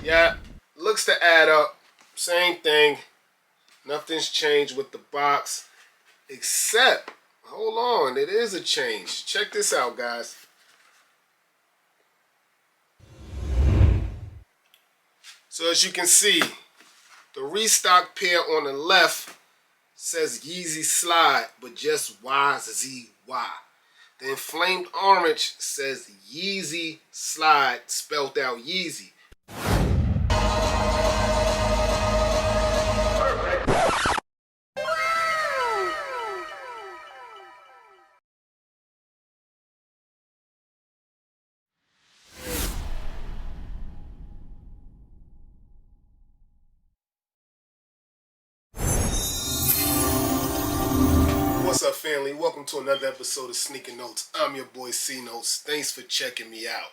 Yeah, looks to add up. Same thing. Nothing's changed with the box. Except, hold on, it is a change. Check this out, guys. So as you can see, the restock pair on the left says Yeezy Slide, but just YZY. The inflamed orange says Yeezy Slide, spelled out Yeezy. What's up, family? Welcome to another episode of Sneaker Notes. I'm your boy C Notes. Thanks for checking me out.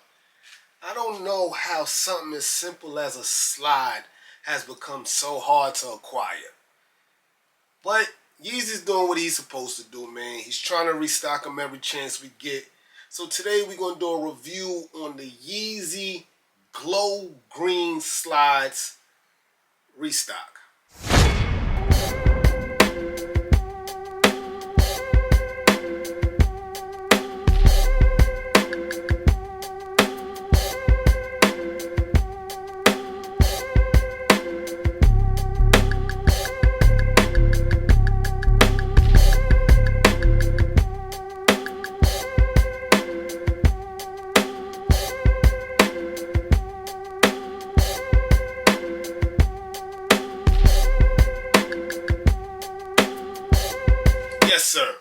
I don't know how something as simple as a slide has become so hard to acquire. But Yeezy's doing what he's supposed to do, man. He's trying to restock them every chance we get. So today we're going to do a review on the Yeezy Glow Green Slides Restock. Yes, sir.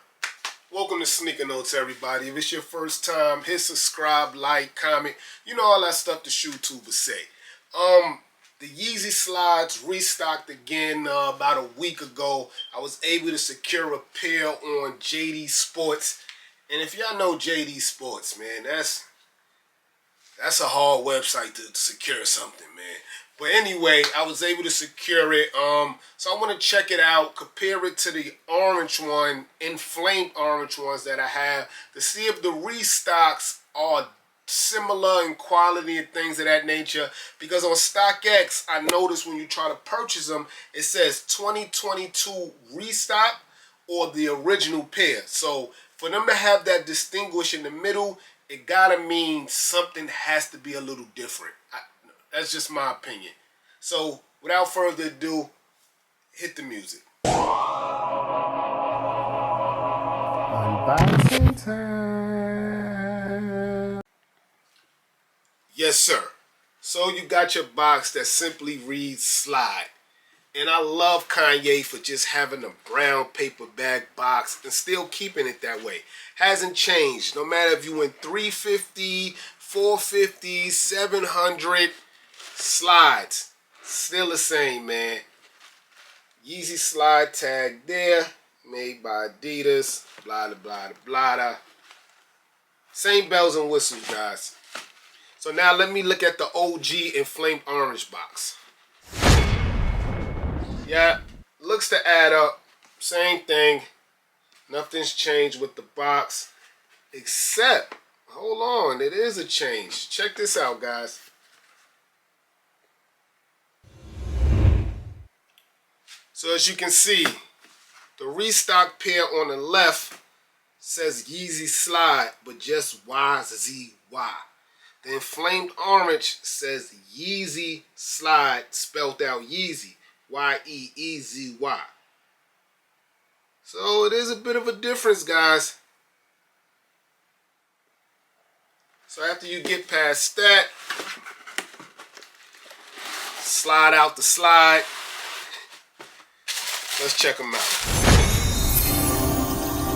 Welcome to Sneaker Notes, everybody. If it's your first time, hit subscribe, like, comment. You know all that stuff the YouTubers say. The Yeezy Slides restocked again about a week ago. I was able to secure a pair on JD Sports. And if y'all know JD Sports, man, that's a hard website to secure something, man. But anyway, I was able to secure it. So I want to check it out, compare it to the orange one, inflamed orange ones that I have, to see if the restocks are similar in quality and things of that nature. Because on StockX, I noticed when you try to purchase them, it says 2022 restock or the original pair. So for them to have that distinguish in the middle, it gotta mean something has to be a little different. That's just my opinion. So without further ado, hit the music. Unboxing time. Yes, sir. So you got your box that simply reads Slide. And I love Kanye for just having a brown paper bag box and still keeping it that way. Hasn't changed. No matter if you went 350, 450, 700, slides. Still the same, man. Yeezy slide tag there. Made by Adidas. Blah, blah, blah, blah. Same bells and whistles, guys. So now let me look at the OG inflamed orange box. Yeah, looks to add up. Same thing. Nothing's changed with the box. Except, hold on, it is a change. Check this out, guys. So as you can see, the restock pair on the left says Yeezy Slide, but just YZY. The inflamed orange says Yeezy Slide, spelled out Yeezy. Y-E-E-Z-Y. So it is a bit of a difference, guys. So after you get past that, slide out the slide. Let's check them out.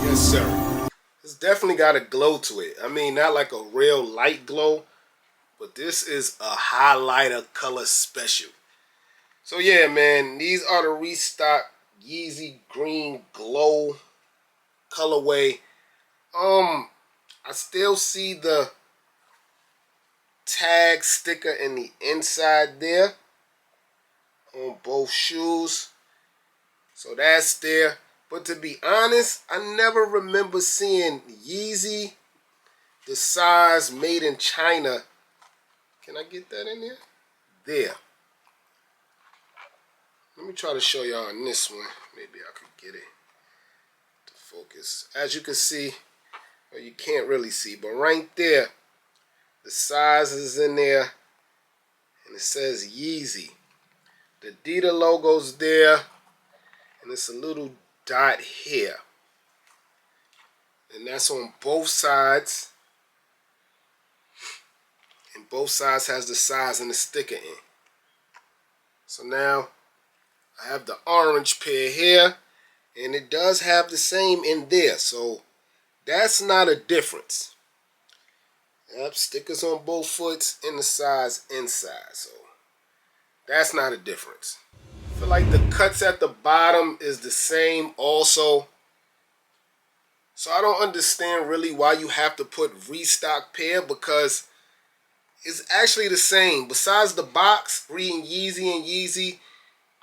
Yes, sir. It's definitely got a glow to it. I mean, not like a real light glow, but this is a highlighter color special. So yeah, man, these are the restock Yeezy Green Glow colorway. I still see the tag sticker in the inside there on both shoes. So that's there. But to be honest, I never remember seeing Yeezy the size made in China. Can I get that in there? There. Let me try to show y'all on this one. Maybe I could get it to focus. As you can see, or you can't really see, but right there, the size is in there, and it says Yeezy. The Adidas logo's there, and it's a little dot here. And that's on both sides. And both sides has the size and the sticker in. So now I have the orange pair here, and it does have the same in there. So that's not a difference. Yep, stickers on both foots and the size inside. So that's not a difference. I feel like the cuts at the bottom is the same also. So I don't understand really why you have to put restock pair, because it's actually the same. Besides the box reading Yeezy and Yeezy,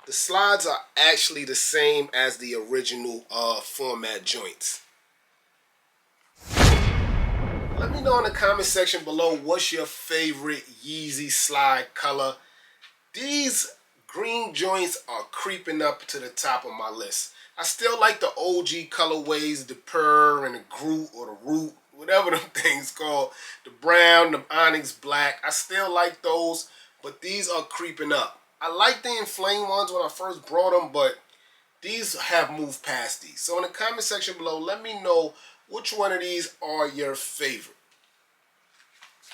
the slides are actually the same as the original format joints. Let me know in the comment section below, what's your favorite Yeezy slide color. These green joints are creeping up to the top of my list. I still like the OG colorways, the Pearl and the Groot or the Root, whatever them things called. The brown, the onyx black. I still like those, but these are creeping up. I like the ENFLAME ones when I first brought them, but these have moved past these. So in the comment section below, let me know which one of these are your favorite.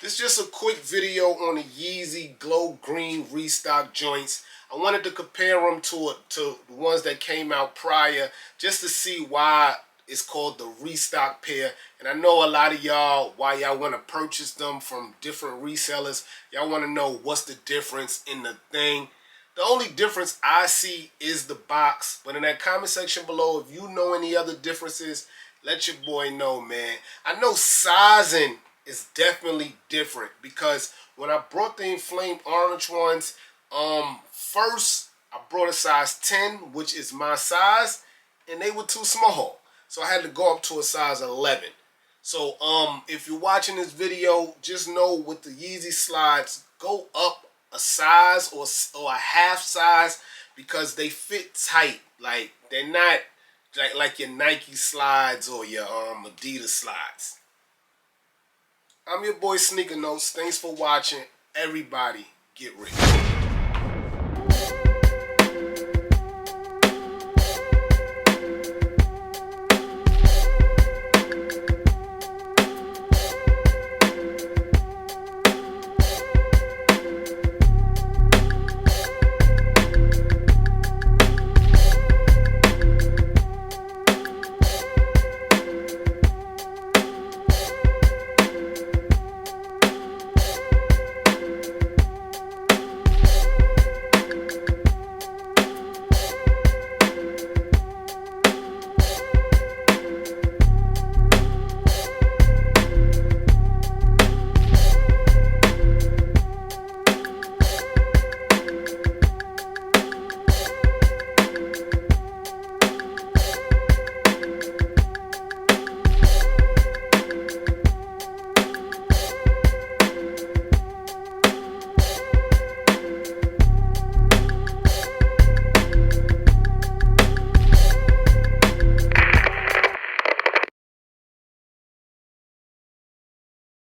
This is just a quick video on the Yeezy Glow Green Restock joints. I wanted to compare them to the ones that came out prior, just to see why it's called the Restock pair. And I know a lot of y'all, why y'all want to purchase them from different resellers. Y'all want to know what's the difference in the thing. The only difference I see is the box. But in that comment section below, if you know any other differences, let your boy know, man. I know sizing is definitely different, because when I brought the ENFLAME orange ones, first I brought a size 10, which is my size, and they were too small. So I had to go up to a size 11. So if you're watching this video, just know with the Yeezy slides, go up a size or a half size, because they fit tight. Like, they're not like your Nike slides or your Adidas slides. I'm your boy Sneaker Notes. Thanks for watching. Everybody get rich.